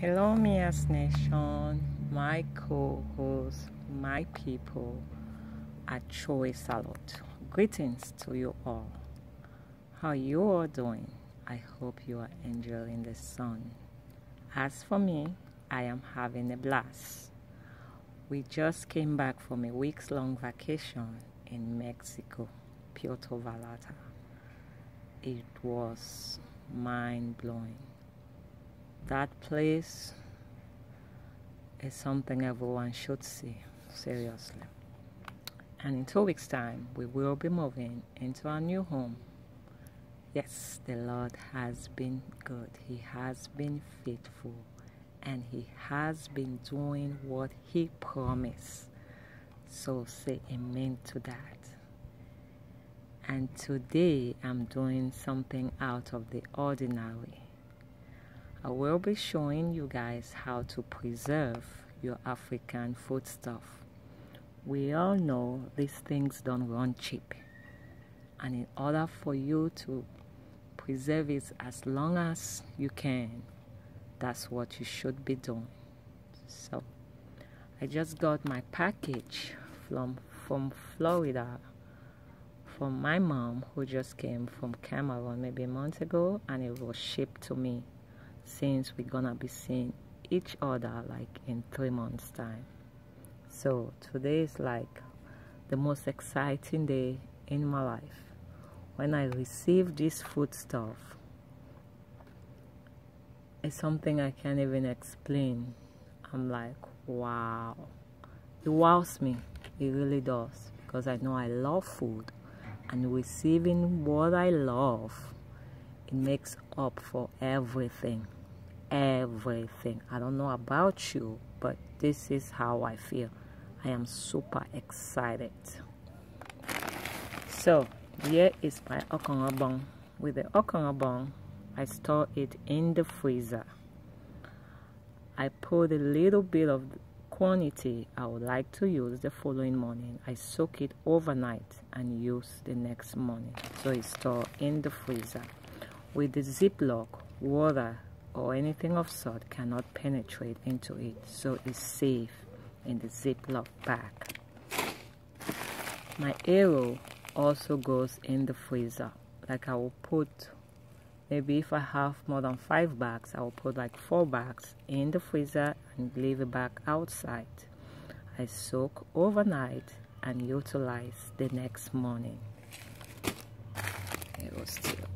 Hello, Mia's Nation, my co-host, my people at Choy Salute. Greetings to you all. How you all doing? I hope you are enjoying the sun. As for me, I am having a blast. We just came back from a weeks-long vacation in Mexico, Puerto Vallarta. It was mind-blowing. That place is something everyone should see, seriously. And in 2 weeks' time, we will be moving into our new home. Yes, the Lord has been good. He has been faithful. And He has been doing what He promised. So say amen to that. And today, I'm doing something out of the ordinary. I will be showing you guys how to preserve your African foodstuff. We all know these things don't run cheap. And in order for you to preserve it as long as you can, that's what you should be doing. So, I just got my package from Florida from my mom, who just came from Cameroon maybe a month ago, and it was shipped to me, since we're gonna be seeing each other like in 3 months' time. So today is like the most exciting day in my life. When I received this food stuff, it's something I can't even explain. I'm like, wow. It wows me. It really does, because I know I love food, and receiving what I love, it makes up for everything. Everything. I don't know about you, but this is how I feel. I am super excited. So here is my okra bun. With the okra bun, I store it in the freezer. I put a little bit of quantity I would like to use the following morning. I soak it overnight and use the next morning. So it's stored in the freezer. With the Ziploc, water or anything of sort cannot penetrate into it, so it's safe in the Ziploc bag. My arrow also goes in the freezer. Like I will put, maybe if I have more than 5 bags, I will put like 4 bags in the freezer and leave a bag outside. I soak overnight and utilize the next morning. Arrow still.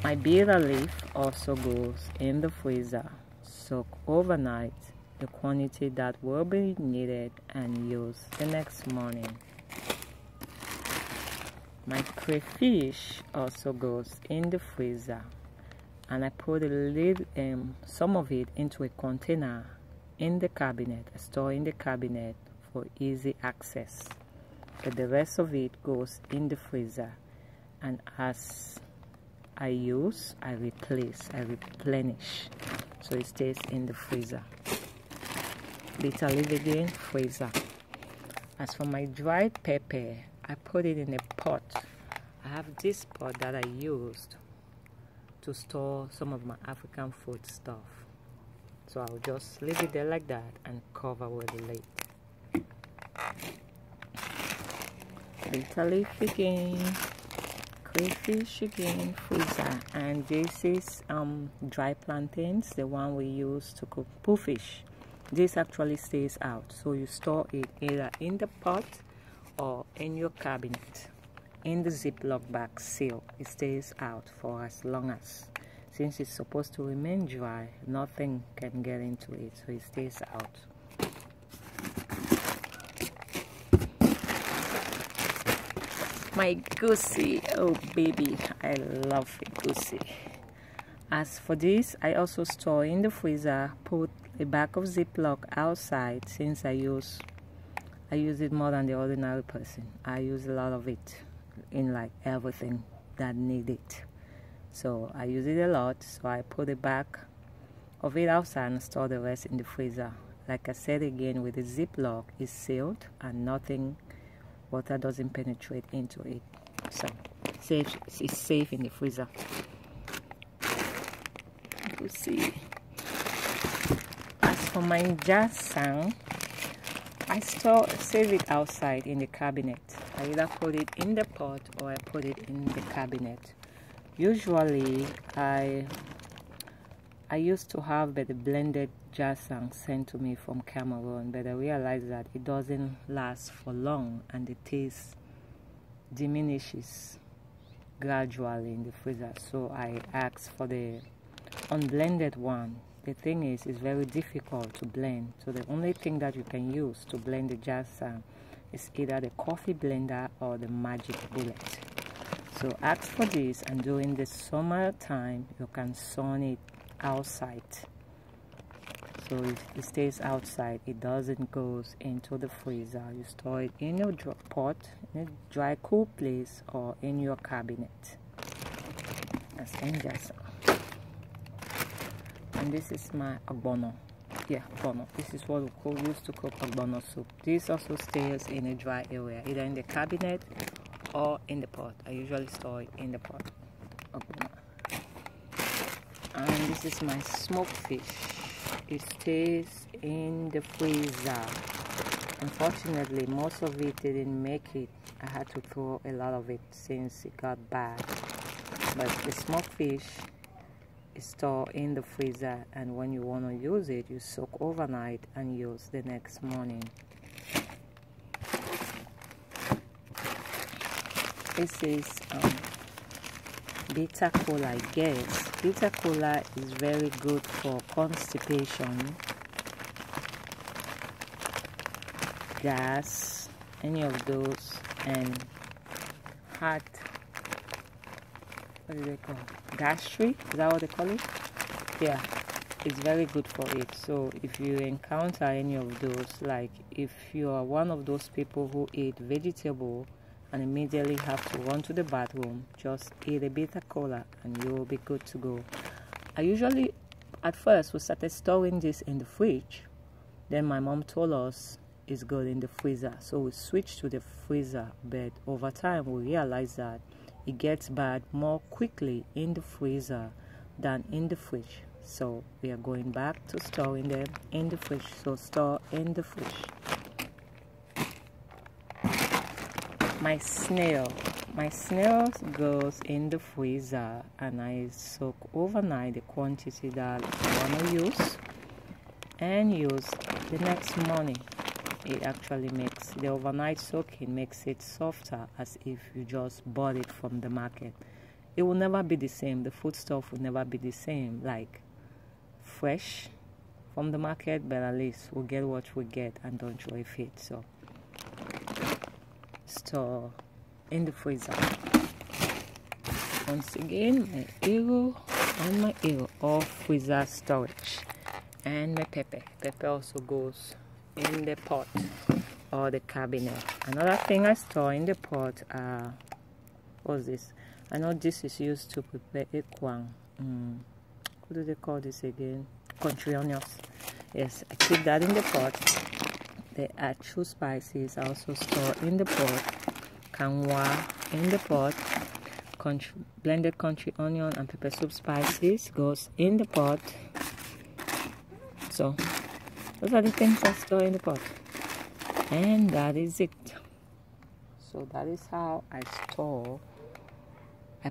My bitter leaf also goes in the freezer. Soak overnight the quantity that will be needed and use the next morning. My crayfish also goes in the freezer, and I put some of it into a container in the cabinet. I store in the cabinet for easy access. But the rest of it goes in the freezer, and as I use, I replenish, so it stays in the freezer. Bitter leaf again, freezer. As for my dried pepper, I put it in a pot. I have this pot that I used to store some of my African food stuff. So I'll just leave it there like that and cover with the lid. Bitter leaf again. Crayfish again, freezer. And this is dry plantains, the one we use to cook poofish. This actually stays out, so you store it either in the pot or in your cabinet in the Ziploc bag seal. It stays out for as long as, since it's supposed to remain dry, nothing can get into it, so it stays out. My egusi, oh baby, I love egusi. As for this, I also store in the freezer, put a bag of Ziploc outside, since I use it more than the ordinary person. I use a lot of it in like everything that need it. So I use it a lot, so I put a bag of it outside and store the rest in the freezer. Like I said again, with the Ziploc, it's sealed and water doesn't penetrate into it, so it's safe in the freezer. You see, For my njansang, I save it outside in the cabinet. I either put it in the pot or I put it in the cabinet. Usually, I used to have the blended njansang sent to me from Cameroon, but I realized that it doesn't last for long and the taste diminishes gradually in the freezer. So I asked for the unblended one. The thing is, it's very difficult to blend. So the only thing that you can use to blend the njansang is either the coffee blender or the magic bullet. So ask for this, and during the summertime you can sun it outside. So it stays outside, it doesn't go into the freezer. You store it in your pot, in a dry, cool place, or in your cabinet. That's njansang. And this is my ogbono. Yeah, ogbono. This is what we used to cook ogbono soup. This also stays in a dry area, either in the cabinet or in the pot. I usually store it in the pot. Ogbono. And this is my smoked fish. It stays in the freezer. Unfortunately, most of it didn't make it. I had to throw a lot of it since it got bad. But the smoked fish is stored in the freezer, and when you want to use it, you soak overnight and use the next morning. This is bitter cola, I guess. Bitter cola is very good for constipation, gas, any of those, and heart, what do they call it? Gastric? Is that what they call it? Yeah, it's very good for it. So if you encounter any of those, like if you are one of those people who eat vegetable and immediately have to run to the bathroom, just eat a bitter cola and you will be good to go. I usually, at first, we started storing this in the fridge. Then my mom told us it's good in the freezer. So we switched to the freezer, but over time we realized that it gets bad more quickly in the freezer than in the fridge. So we are going back to storing them in the fridge. So store in the fridge. My snail goes in the freezer, and I soak overnight the quantity that I want to use and use the next morning. It actually makes the overnight soaking makes it softer, as if you just bought it from the market. It will never be the same. The food stuff will never be the same, like fresh from the market, but at least we'll get what we get and don't throw it. So store in the freezer. Once again, my ego and my ego, all freezer storage. And my pepper also goes in the pot or the cabinet. Another thing I store in the pot, what's this? I know this is used to prepare ekwang. What do they call this again? Country onions. Yes, I keep that in the pot. The actual spices I also store in the pot. Kanwa in the pot. Blended country onion and pepper soup spices goes in the pot. So those are the things I store in the pot. And that is it. So that is how I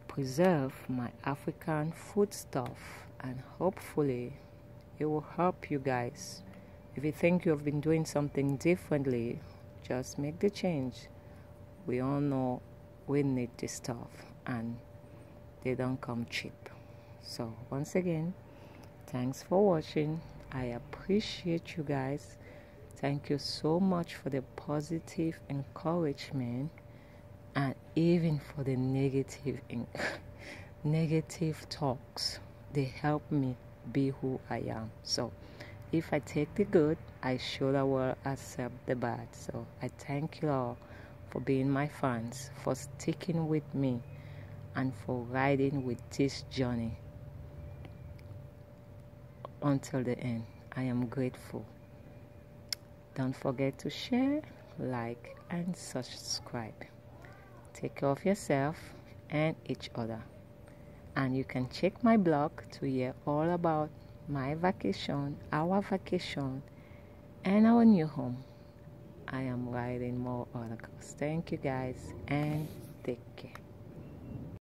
preserve my African food stuff, and hopefully it will help you guys. If you think you have been doing something differently, just make the change. We all know we need this stuff and they don't come cheap. So once again, thanks for watching. I appreciate you guys. Thank you so much for the positive encouragement and even for the negative talks. They help me be who I am. So if I take the good, I sure will accept the bad. So I thank you all for being my fans, for sticking with me, and for riding with this journey until the end. I am grateful. Don't forget to share, like, and subscribe. Take care of yourself and each other. And you can check my blog to hear all about my vacation, our vacation, and our new home. I am writing more articles. Thank you guys and take care.